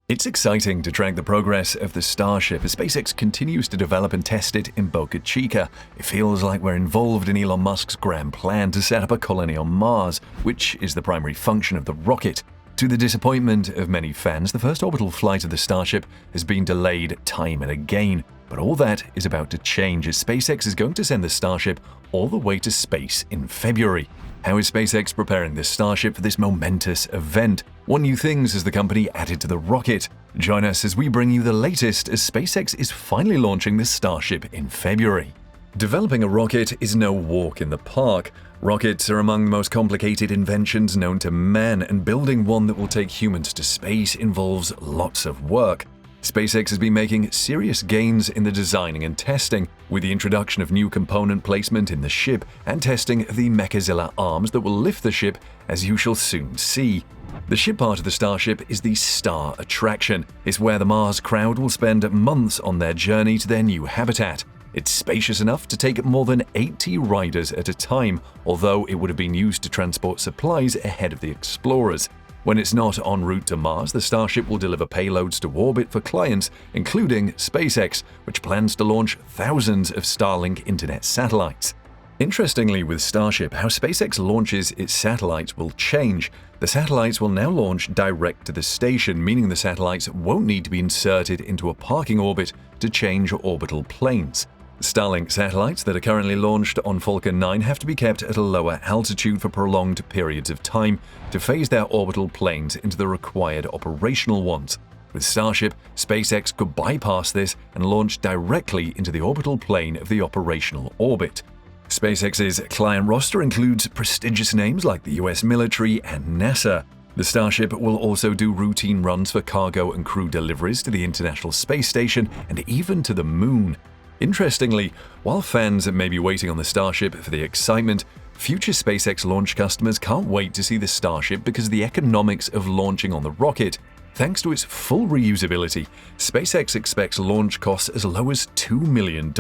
It's exciting to track the progress of the Starship as SpaceX continues to develop and test it in Boca Chica. It feels like we're involved in Elon Musk's grand plan to set up a colony on Mars, which is the primary function of the rocket. To the disappointment of many fans, the first orbital flight of the Starship has been delayed time and again. But all that is about to change as SpaceX is going to send the Starship all the way to space in February. How is SpaceX preparing the Starship for this momentous event? What new things has the company added to the rocket? Join us as we bring you the latest as SpaceX is finally launching the Starship in February. Developing a rocket is no walk in the park. Rockets are among the most complicated inventions known to man, and building one that will take humans to space involves lots of work. SpaceX has been making serious gains in the designing and testing, with the introduction of new component placement in the ship and testing of the Mechazilla arms that will lift the ship, as you shall soon see. The ship part of the Starship is the Star Attraction. It's where the Mars crowd will spend months on their journey to their new habitat. It's spacious enough to take more than 80 riders at a time, although it would have been used to transport supplies ahead of the explorers. When it's not en route to Mars, the Starship will deliver payloads to orbit for clients, including SpaceX, which plans to launch thousands of Starlink internet satellites. Interestingly, with Starship, how SpaceX launches its satellites will change. The satellites will now launch direct to the station, meaning the satellites won't need to be inserted into a parking orbit to change orbital planes. Starlink satellites that are currently launched on Falcon 9 have to be kept at a lower altitude for prolonged periods of time to phase their orbital planes into the required operational ones. With Starship, SpaceX could bypass this and launch directly into the orbital plane of the operational orbit. SpaceX's client roster includes prestigious names like the US military and NASA. The Starship will also do routine runs for cargo and crew deliveries to the International Space Station and even to the Moon. Interestingly, while fans may be waiting on the Starship for the excitement, future SpaceX launch customers can't wait to see the Starship because of the economics of launching on the rocket. Thanks to its full reusability, SpaceX expects launch costs as low as $2 million.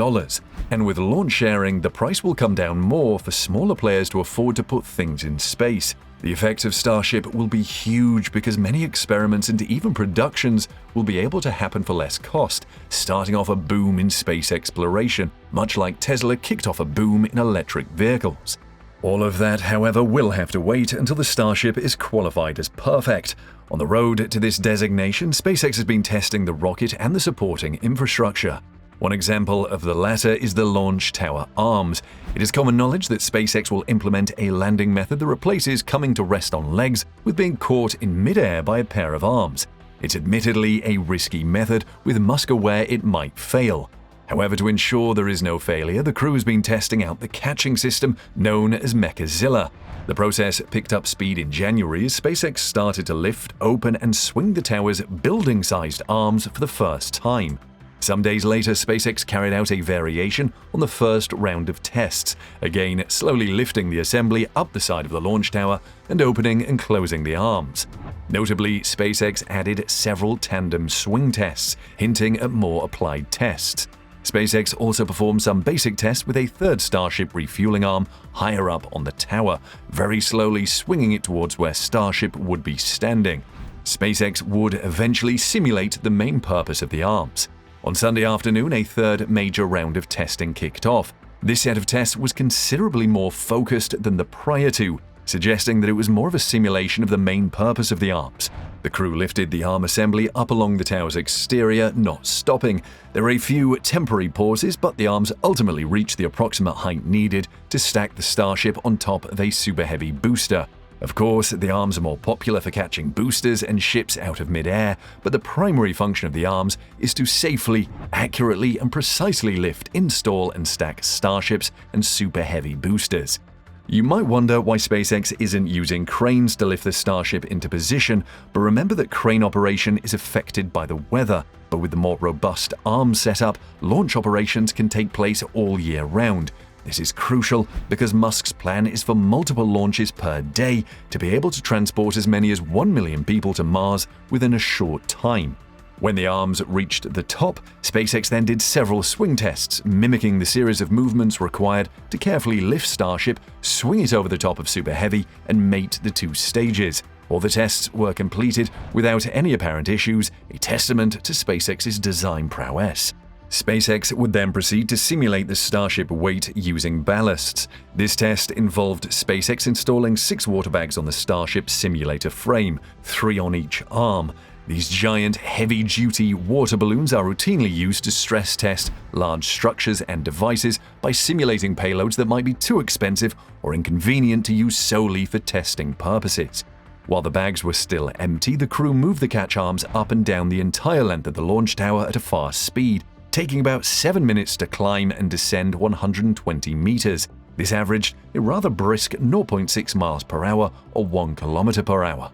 And with launch sharing, the price will come down more for smaller players to afford to put things in space. The effects of Starship will be huge because many experiments and even productions will be able to happen for less cost, starting off a boom in space exploration, much like Tesla kicked off a boom in electric vehicles. All of that, however, will have to wait until the Starship is qualified as perfect. On the road to this designation, SpaceX has been testing the rocket and the supporting infrastructure. One example of the latter is the launch tower arms. It is common knowledge that SpaceX will implement a landing method that replaces coming to rest on legs with being caught in midair by a pair of arms. It's admittedly a risky method, with Musk aware it might fail. However, to ensure there is no failure, the crew has been testing out the catching system known as Mechazilla. The process picked up speed in January as SpaceX started to lift, open, and swing the tower's building-sized arms for the first time. Some days later, SpaceX carried out a variation on the first round of tests, again slowly lifting the assembly up the side of the launch tower and opening and closing the arms. Notably, SpaceX added several tandem swing tests, hinting at more applied tests. SpaceX also performed some basic tests with a third Starship refueling arm higher up on the tower, very slowly swinging it towards where Starship would be standing. SpaceX would eventually simulate the main purpose of the arms. On Sunday afternoon, a third major round of testing kicked off. This set of tests was considerably more focused than the prior two, suggesting that it was more of a simulation of the main purpose of the arms. The crew lifted the arm assembly up along the tower's exterior, not stopping. There were a few temporary pauses, but the arms ultimately reached the approximate height needed to stack the Starship on top of a super heavy booster. Of course, the arms are more popular for catching boosters and ships out of midair, but the primary function of the arms is to safely, accurately, and precisely lift, install, and stack Starships and super heavy boosters. You might wonder why SpaceX isn't using cranes to lift the Starship into position, but remember that crane operation is affected by the weather. But with the more robust arm setup, launch operations can take place all year round. This is crucial because Musk's plan is for multiple launches per day to be able to transport as many as 1 million people to Mars within a short time. When the arms reached the top, SpaceX then did several swing tests, mimicking the series of movements required to carefully lift Starship, swing it over the top of Super Heavy, and mate the two stages. All the tests were completed without any apparent issues, a testament to SpaceX's design prowess. SpaceX would then proceed to simulate the Starship weight using ballasts. This test involved SpaceX installing 6 water bags on the Starship simulator frame, 3 on each arm. These giant, heavy-duty water balloons are routinely used to stress test large structures and devices by simulating payloads that might be too expensive or inconvenient to use solely for testing purposes. While the bags were still empty, the crew moved the catch arms up and down the entire length of the launch tower at a fast speed, taking about 7 minutes to climb and descend 120 meters. This averaged a rather brisk 0.6 miles per hour or 1 kilometer per hour.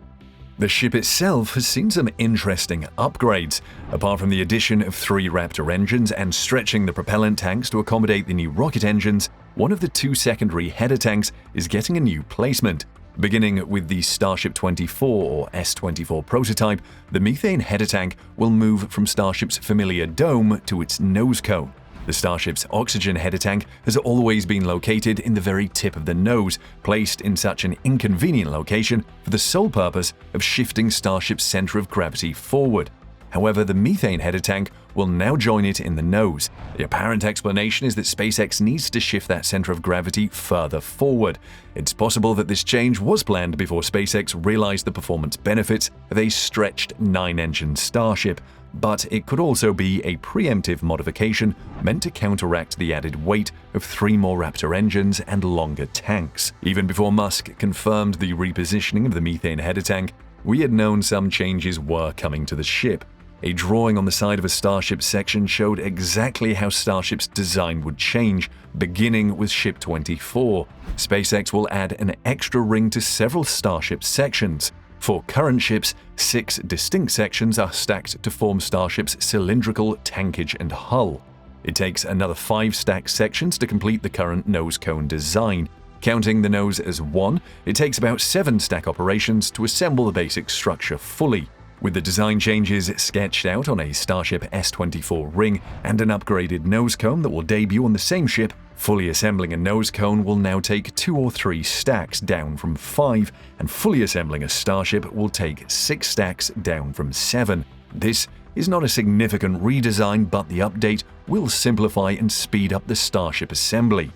The ship itself has seen some interesting upgrades. Apart from the addition of 3 Raptor engines and stretching the propellant tanks to accommodate the new rocket engines, one of the 2 secondary header tanks is getting a new placement. Beginning with the Starship 24 or S-24 prototype, the methane header tank will move from Starship's familiar dome to its nose cone. The Starship's oxygen header tank has always been located in the very tip of the nose, placed in such an inconvenient location for the sole purpose of shifting Starship's center of gravity forward. However, the methane header tank will now join it in the nose. The apparent explanation is that SpaceX needs to shift that center of gravity further forward. It's possible that this change was planned before SpaceX realized the performance benefits of a stretched 9-engine Starship, but it could also be a preemptive modification meant to counteract the added weight of 3 more Raptor engines and longer tanks. Even before Musk confirmed the repositioning of the methane header tank, we had known some changes were coming to the ship. A drawing on the side of a Starship section showed exactly how Starship's design would change, beginning with Ship 24. SpaceX will add an extra ring to several Starship sections. For current ships, 6 distinct sections are stacked to form Starship's cylindrical tankage and hull. It takes another 5 stacked sections to complete the current nose cone design. Counting the nose as 1, it takes about 7 stack operations to assemble the basic structure fully. With the design changes sketched out on a Starship S-24 ring and an upgraded nose cone that will debut on the same ship, fully assembling a nose cone will now take 2 or 3 stacks down from 5, and fully assembling a Starship will take 6 stacks down from 7. This is not a significant redesign, but the update will simplify and speed up the Starship assembly.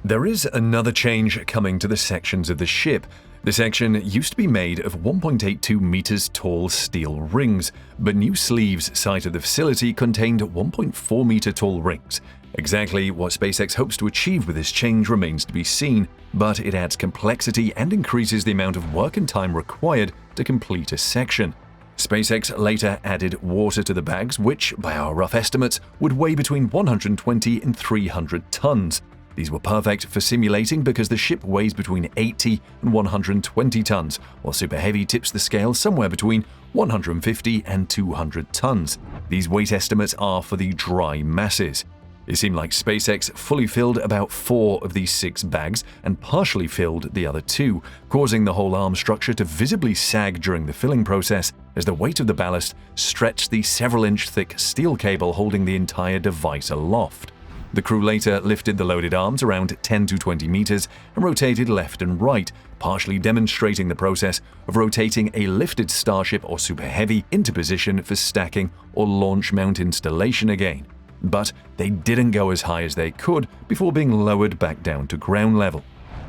There is another change coming to the sections of the ship. The section used to be made of 1.82 meters tall steel rings, but new sleeves site of the facility contained 1.4 meter tall rings. Exactly what SpaceX hopes to achieve with this change remains to be seen, but it adds complexity and increases the amount of work and time required to complete a section. SpaceX later added water to the bags, which, by our rough estimates, would weigh between 120 and 300 tons. These were perfect for simulating because the ship weighs between 80 and 120 tons, while Super Heavy tips the scale somewhere between 150 and 200 tons. These weight estimates are for the dry masses. It seemed like SpaceX fully filled about 4 of these 6 bags and partially filled the other 2, causing the whole arm structure to visibly sag during the filling process as the weight of the ballast stretched the several-inch thick steel cable holding the entire device aloft. The crew later lifted the loaded arms around 10 to 20 meters and rotated left and right, partially demonstrating the process of rotating a lifted Starship or Super Heavy into position for stacking or launch mount installation again. But they didn't go as high as they could before being lowered back down to ground level.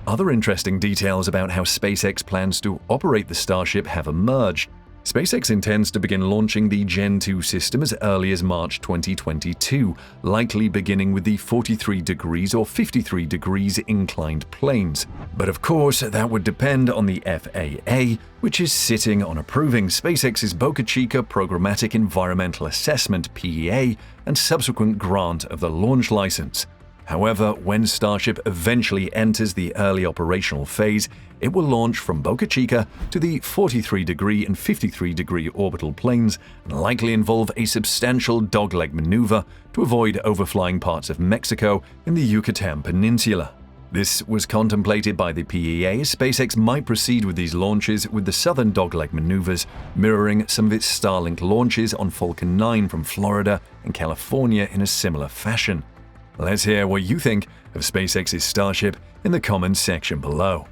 Other interesting details about how SpaceX plans to operate the Starship have emerged. SpaceX intends to begin launching the Gen 2 system as early as March 2022, likely beginning with the 43 degrees or 53 degrees inclined planes. But of course, that would depend on the FAA, which is sitting on approving SpaceX's Boca Chica Programmatic Environmental Assessment (PEA) and subsequent grant of the launch license. However, when Starship eventually enters the early operational phase, it will launch from Boca Chica to the 43-degree and 53-degree orbital planes and likely involve a substantial dogleg maneuver to avoid overflying parts of Mexico in the Yucatan Peninsula. This was contemplated by the PEA as SpaceX might proceed with these launches with the southern dogleg maneuvers, mirroring some of its Starlink launches on Falcon 9 from Florida and California in a similar fashion. Let's hear what you think of SpaceX's Starship in the comments section below.